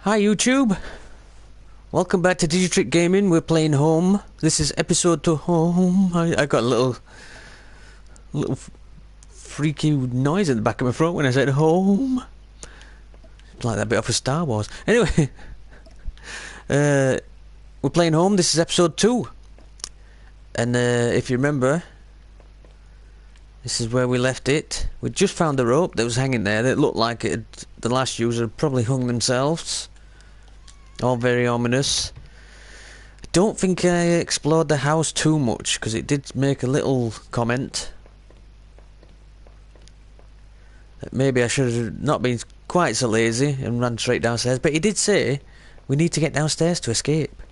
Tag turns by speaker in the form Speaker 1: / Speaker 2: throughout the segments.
Speaker 1: Hi YouTube, welcome back to DigiTripGaming. We're playing Home. This is episode 2 Home. I got a little freaky noise in the back of my throat when I said Home. It's like that bit off of Star Wars. Anyway, we're playing Home. This is episode 2. And if you remember, this is where we left it. We just found the rope that was hanging there. That looked like the last user had probably hung themselves. All very ominous. I don't think I explored the house too much because it did make a little comment that maybe I should have not been quite so lazy and ran straight downstairs. But he did say we need to get downstairs to escape.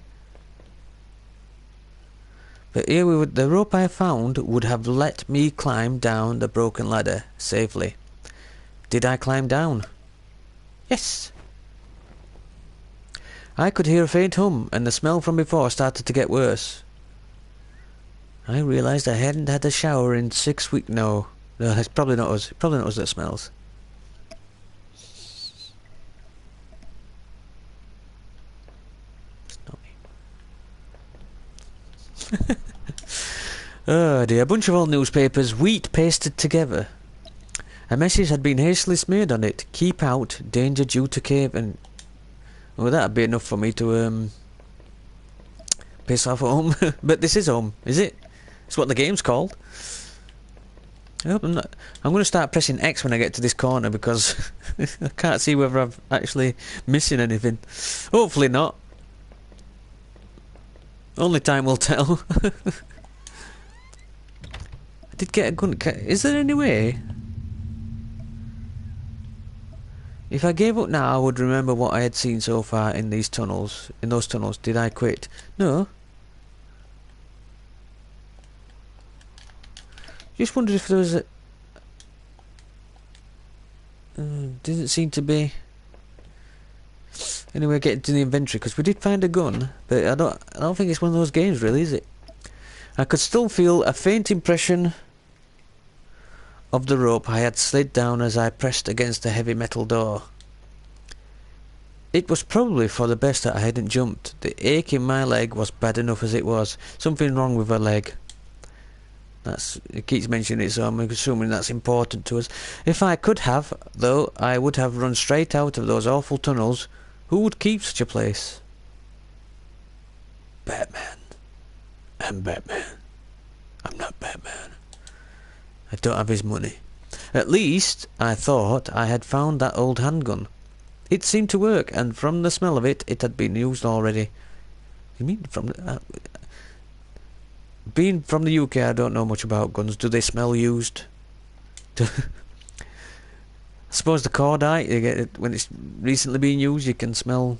Speaker 1: But here we would, the rope I found would have let me climb down the broken ladder safely. Did I climb down? Yes. I could hear a faint hum, and the smell from before started to get worse. I realised I hadn't had a shower in 6 weeks. No, it's probably not us. Probably not us that smells. It's not me. Oh dear, a bunch of old newspapers, wheat pasted together. A message had been hastily smeared on it. Keep out, danger due to cave and... Well, that'd be enough for me to piss off Home. But this is Home, is it? It's what the game's called. I hope I'm not. I'm going to start pressing X when I get to this corner because I can't see whether I'm actually missing anything. Hopefully not. Only time will tell. I did get a gun. Is there any way? If I gave up now, I would remember what I had seen so far in these tunnels. In those tunnels, did I quit? No. Just wondered if there was a... didn't seem to be... Anyway, getting to the inventory, because we did find a gun, but I don't think it's one of those games, really, is it? I could still feel a faint impression of the rope I had slid down as I pressed against a heavy metal door. It was probably for the best that I hadn't jumped. The ache in my leg was bad enough as it was. Something wrong with her leg. It keeps mentioning it, so I'm assuming that's important to us. If I could have, though, I would have run straight out of those awful tunnels. Who would keep such a place? Batman. I'm Batman. I'm not Batman. I don't have his money. At least, I thought I had found that old handgun. It seemed to work, and from the smell of it, it had been used already. You mean from the... being from the UK, I don't know much about guns. Do they smell used? I suppose the cordite, you get it when it's recently been used, you can smell...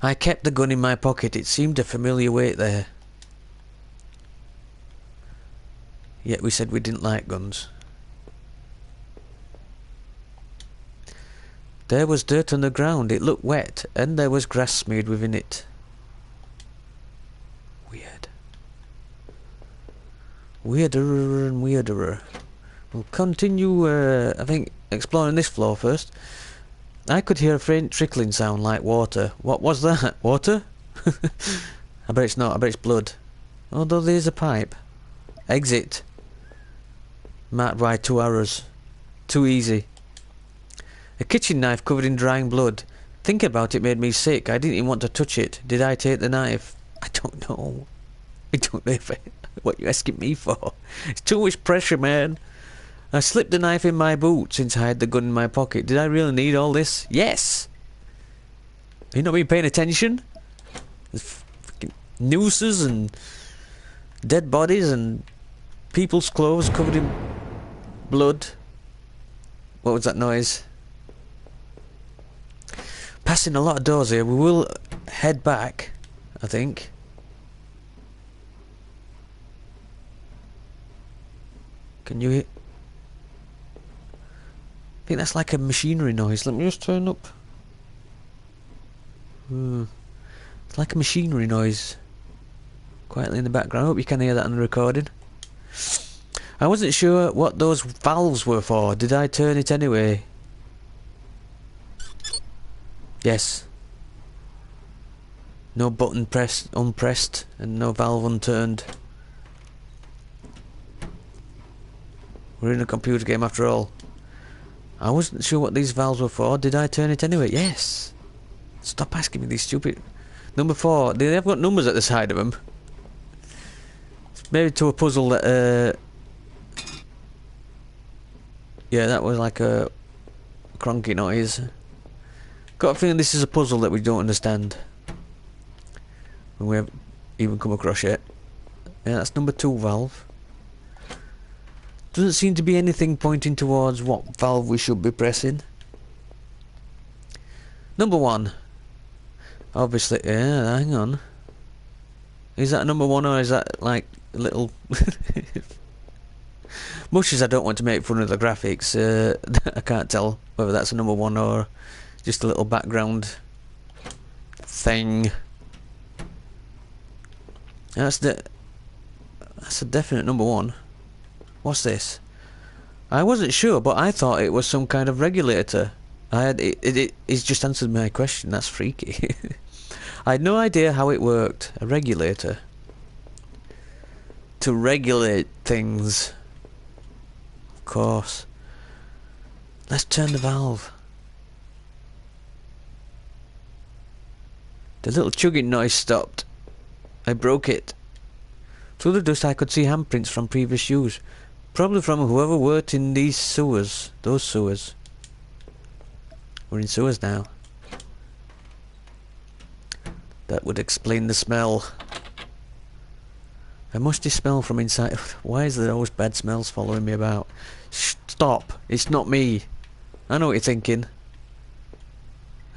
Speaker 1: I kept the gun in my pocket. It seemed a familiar weight there. Yet we said we didn't like guns. There was dirt on the ground. It looked wet, and there was grass smeared within it. Weird. Weirder and weirderer. We'll continue, I think, exploring this floor first. I could hear a faint trickling sound like water. What was that? Water? I bet it's not. I bet it's blood. Although there's a pipe. Exit. Marked by 2 arrows. Too easy. A kitchen knife covered in drying blood. Thinking about it made me sick. I didn't even want to touch it. Did I take the knife? I don't know. I don't know what you're asking me for. It's too much pressure, man. I slipped the knife in my boot since I had the gun in my pocket. Did I really need all this? Yes! You not been paying attention? There's nooses and dead bodies and people's clothes covered in blood. What was that noise? Passing a lot of doors here. We will head back, I think. Can you hear? I think that's like a machinery noise. Let me just turn up. It's like a machinery noise. Quietly in the background. I hope you can hear that on the recording. I wasn't sure what those valves were for. Did I turn it anyway? Yes. No button unpressed and no valve unturned. We're in a computer game after all. I wasn't sure what these valves were for. Did I turn it anyway? Yes. Stop asking me these stupid... Number 4. They have got numbers at the side of them. Maybe to a puzzle that... Yeah, that was like a cronky noise. Got a feeling this is a puzzle that we don't understand. When we haven't even come across yet. Yeah, that's number 2 valve. Doesn't seem to be anything pointing towards what valve we should be pressing. Number 1. Obviously, yeah, hang on. Is that number 1 or is that like a little... Much as I don't want to make fun of the graphics, I can't tell whether that's a number 1 or just a little background thing. That's a definite number 1. What's this? I wasn't sure, but I thought it was some kind of regulator. It's just answered my question. That's freaky. I had no idea how it worked. A regulator. To regulate things. Of course. Let's turn the valve. The little chugging noise stopped. I broke it. Through the dust I could see handprints from previous use. Probably from whoever worked in these sewers. Those sewers. We're in sewers now. That would explain the smell. A musty smell from inside. Why is there always bad smells following me about? Shh, stop. It's not me. I know what you're thinking.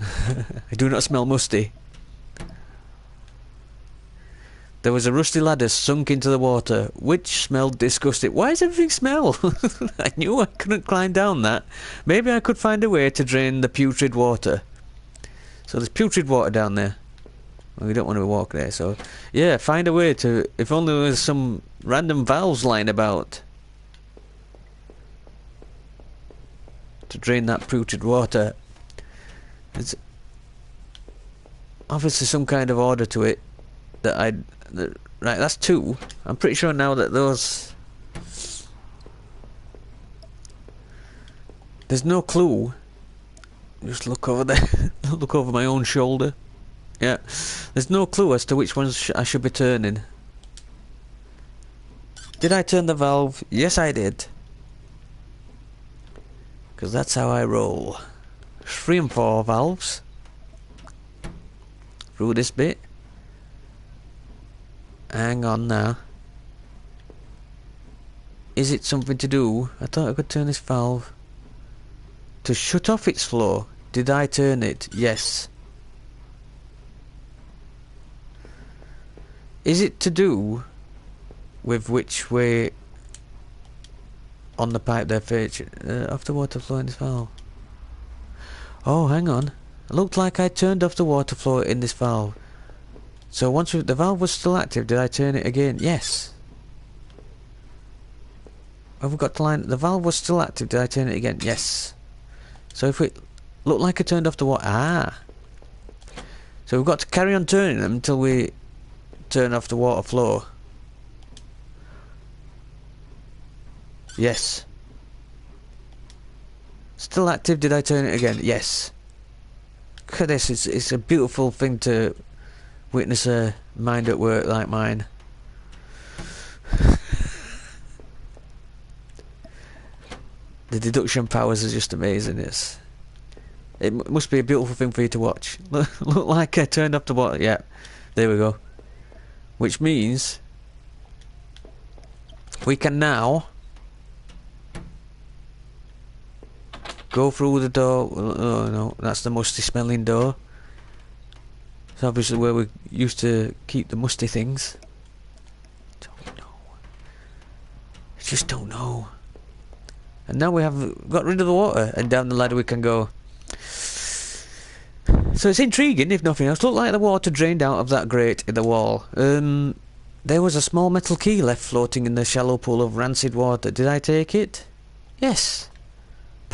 Speaker 1: I do not smell musty. There was a rusty ladder sunk into the water, which smelled disgusting. Why does everything smell? I knew I couldn't climb down that. Maybe I could find a way to drain the putrid water. So there's putrid water down there. Well, we don't want to walk there, so... Yeah, find a way to... If only there was some random valves lying about. To drain that putrid water. There's obviously some kind of order to it. That I'd... Right, that's 2. I'm pretty sure now that those... There's no clue. Just look over there. Look over my own shoulder. Yeah. There's no clue as to which ones I should be turning. Did I turn the valve? Yes, I did. Because that's how I roll. 3 and 4 valves. Through this bit. Hang on now. Is it something to do? I thought I could turn this valve to shut off its flow. Did I turn it? Yes. Is it to do with which way on the pipe they're fetching off the water flow in this valve? Oh, hang on. It looked like I turned off the water flow in this valve. So once the valve was still active, did I turn it again? Yes. Have we got to line? The valve was still active. Did I turn it again? Yes. So if it looked like I turned off the water, so we've got to carry on turning them until we turn off the water flow. Yes. Still active. Did I turn it again? Yes. Look at this. It's a beautiful thing to witness a mind at work like mine. The deduction powers are just amazing. It must be a beautiful thing for you to watch. Look like I turned off the water. Yeah, there we go. Which means we can now go through the door. Oh no, that's the musty smelling door. It's obviously where we used to keep the musty things. Don't know. I just don't know. And now we have got rid of the water, and down the ladder we can go. So it's intriguing, if nothing else. Looked like the water drained out of that grate in the wall. There was a small metal key left floating in the shallow pool of rancid water. Did I take it? Yes.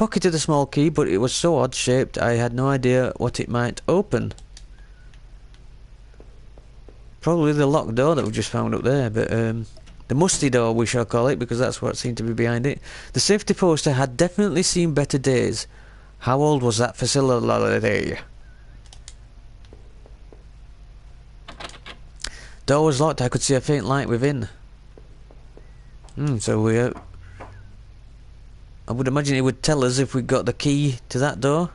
Speaker 1: pocketed a small key, but it was so odd-shaped I had no idea what it might open. Probably the locked door that we just found up there, but the musty door we shall call it, because that's what seemed to be behind it. The safety poster had definitely seen better days. How old was that facility? Door was locked. I could see a faint light within. So we... I would imagine it would tell us if we got the key to that door.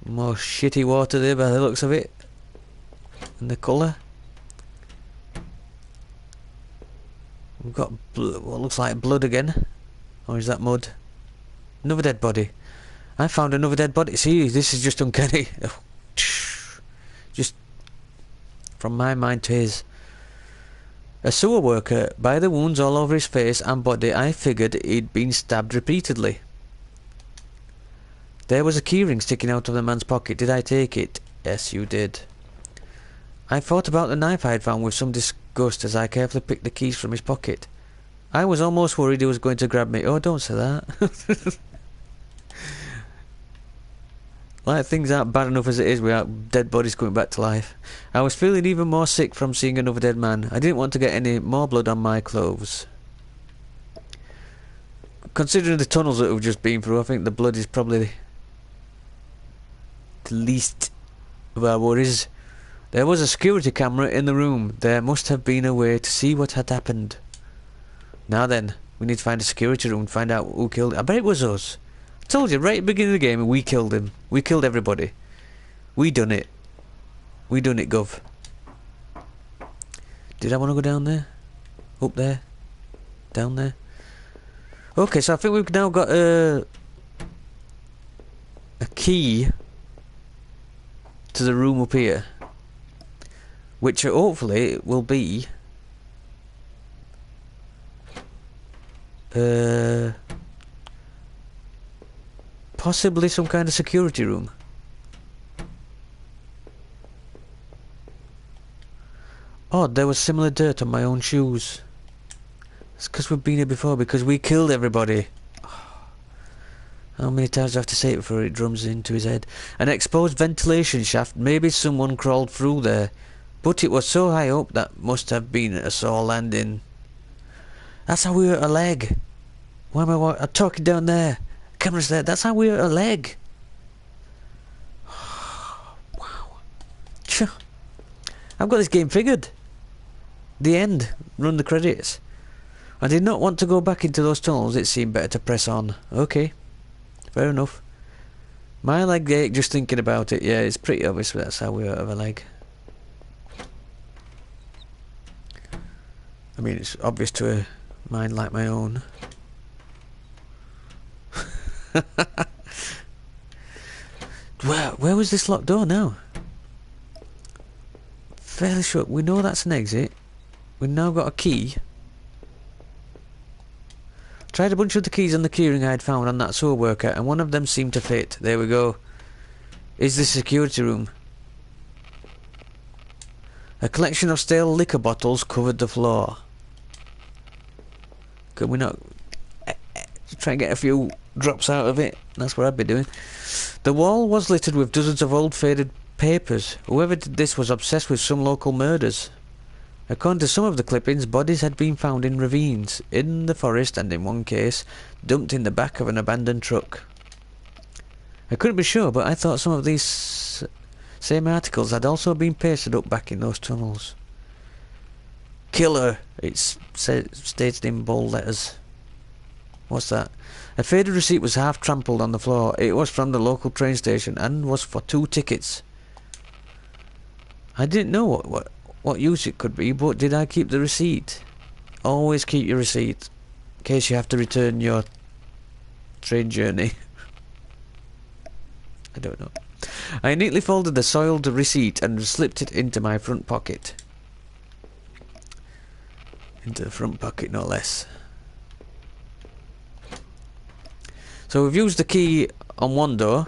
Speaker 1: More shitty water there by the looks of it. And the colour. We've got what looks like blood again. Or is that mud? Another dead body. I found another dead body. See, this is just uncanny. Just from my mind to his. A sewer worker. By the wounds all over his face and body, I figured he'd been stabbed repeatedly. There was a keyring sticking out of the man's pocket. Did I take it? Yes, you did. I thought about the knife I had found with some disgust as I carefully picked the keys from his pocket. I was almost worried he was going to grab me. Oh, don't say that. Like things aren't bad enough as it is without dead bodies coming back to life. I was feeling even more sick from seeing another dead man. I didn't want to get any more blood on my clothes. Considering the tunnels that we've just been through, I think the blood is probably the least of our worries. There was a security camera in the room. There must have been a way to see what had happened. Now then, we need to find a security room and find out who killed him. I bet it was us. I told you right at the beginning of the game, we killed him. We killed everybody. We done it. We done it, Gov. Did I want to go down there? Up there? Down there? Okay, so I think we've now got a key to the room up here, which hopefully will be possibly some kind of security room. Oh, there was similar dirt on my own shoes. It's because we've been here before, because we killed everybody. How many times do I have to say it before it drums into his head? An exposed ventilation shaft. Maybe someone crawled through there. But it was so high up that must have been a sore landing. That's how we hurt a leg. Why am I'm talking down there? Camera's there. That's how we hurt a leg. Wow. I've got this game figured. The end. Run the credits. I did not want to go back into those tunnels. It seemed better to press on. Okay. Fair enough. My leg ached just thinking about it. Yeah, it's pretty obvious that's how we hurt a leg. I mean, it's obvious to a mind like my own. Where was this locked door now? Fairly sure. We know that's an exit. We've now got a key. Tried a bunch of the keys on the keyring I had found on that sewer worker, and one of them seemed to fit. There we go. Is this security room? A collection of stale liquor bottles covered the floor. Could we not try and get a few drops out of it? That's what I'd be doing. The wall was littered with dozens of old faded papers. Whoever did this was obsessed with some local murders. According to some of the clippings, bodies had been found in ravines, in the forest, and in one case, dumped in the back of an abandoned truck. I couldn't be sure, but I thought some of these same articles had also been pasted up back in those tunnels. Killer, it's stated in bold letters. What's that? A faded receipt was half trampled on the floor. It was from the local train station and was for 2 tickets. I didn't know what use it could be, but did I keep the receipt? Always keep your receipt, in case you have to return your train journey. I don't know. I neatly folded the soiled receipt and slipped it into my front pocket. Into the front pocket, no less. So we've used the key on one door.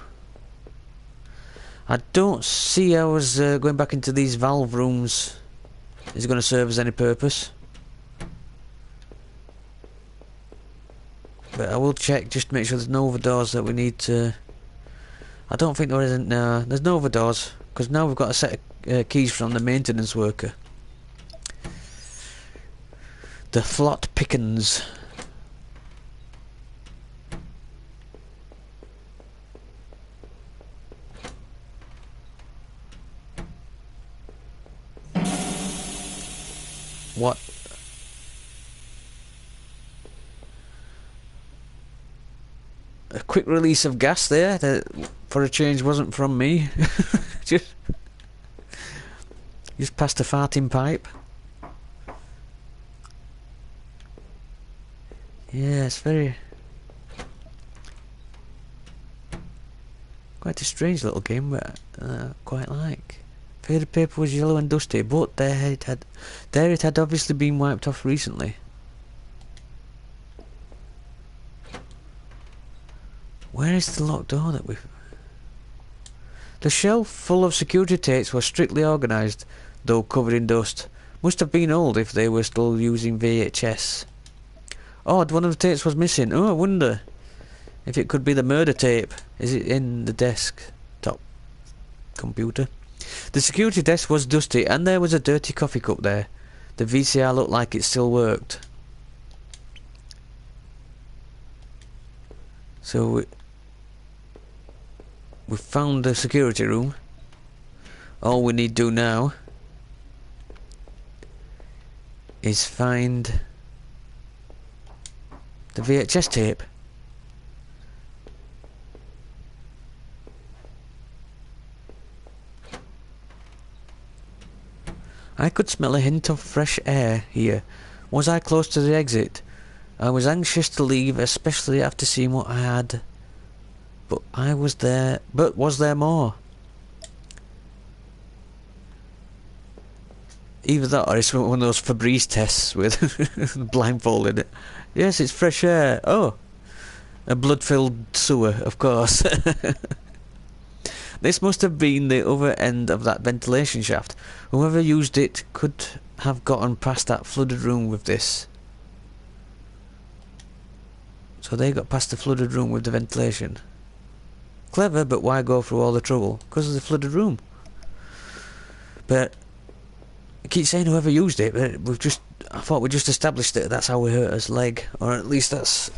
Speaker 1: I don't see how us going back into these valve rooms is going to serve us any purpose. But I will check just to make sure there's no other doors that we need to... I don't think there isn't. No, there's no other doors, because now we've got a set of keys from the maintenance worker. The Flot Pickens. What? A quick release of gas there that, for a change, wasn't from me. just past a farting pipe. Yeah, it's very... quite a strange little game, but quite like. Faded paper was yellow and dusty, but there it had obviously been wiped off recently. Where is the locked door that we've... The shelf full of security tapes was strictly organised, though covered in dust. Must have been old if they were still using VHS. Odd, one of the tapes was missing. Oh, I wonder if it could be the murder tape. Is it in the desktop computer? The security desk was dusty, and there was a dirty coffee cup there. The VCR looked like it still worked. So we found the security room. All we need to do now is find the VHS tape. I could smell a hint of fresh air here. Was I close to the exit? I was anxious to leave, especially after seeing what I had. But was there more? Either that or it's one of those Febreze tests with blindfolded. Yes, it's fresh air. Oh, a blood-filled sewer, of course. This must have been the other end of that ventilation shaft. Whoever used it could have gotten past that flooded room with this. So they got past the flooded room with the ventilation. Clever, but why go through all the trouble? Because of the flooded room. But I keep saying whoever used it, but I thought we just established it. That's how we hurt his leg, or at least that's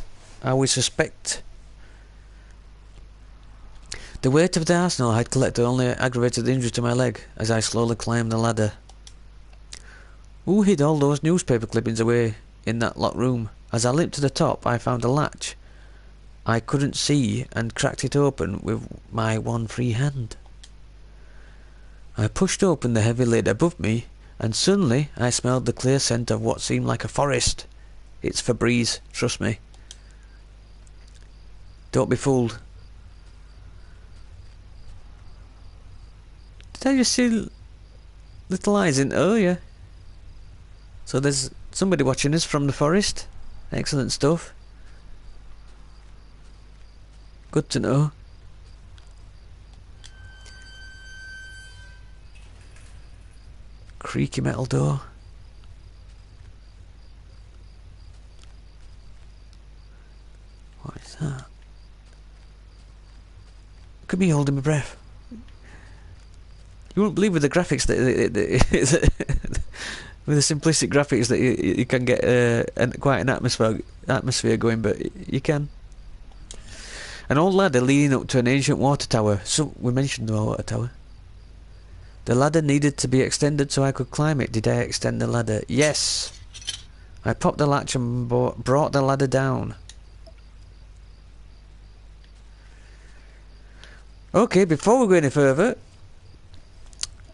Speaker 1: how we suspect. The weight of the arsenal I had collected only aggravated the injury to my leg as I slowly climbed the ladder. Who hid all those newspaper clippings away in that locked room? As I limped to the top, I found a latch I couldn't see and cracked it open with my one free hand. I pushed open the heavy lid above me, and suddenly I smelled the clear scent of what seemed like a forest. It's Febreze, trust me. Don't be fooled. Did I just see little eyes in... Oh, yeah. So there's somebody watching us from the forest. Excellent stuff. Good to know. Creaky metal door. What is that? Look at me holding my breath. You won't believe with the graphics that with the simplistic graphics that you can get quite an atmosphere going, but you can. An old ladder leading up to an ancient water tower. So we mentioned the water tower. The ladder needed to be extended so I could climb it. Did I extend the ladder? Yes. I popped the latch and brought the ladder down. Okay, before we go any further,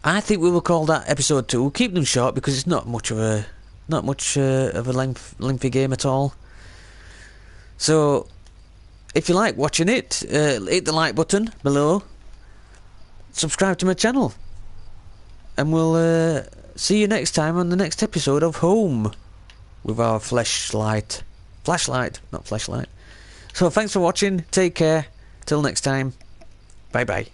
Speaker 1: I think we will call that episode 2. We'll keep them short because it's not much of a lengthy game at all. So, if you like watching it, hit the like button below. Subscribe to my channel, and we'll see you next time on the next episode of Home with our flashlight, not flashlight. So, thanks for watching. Take care. Till next time. Bye bye.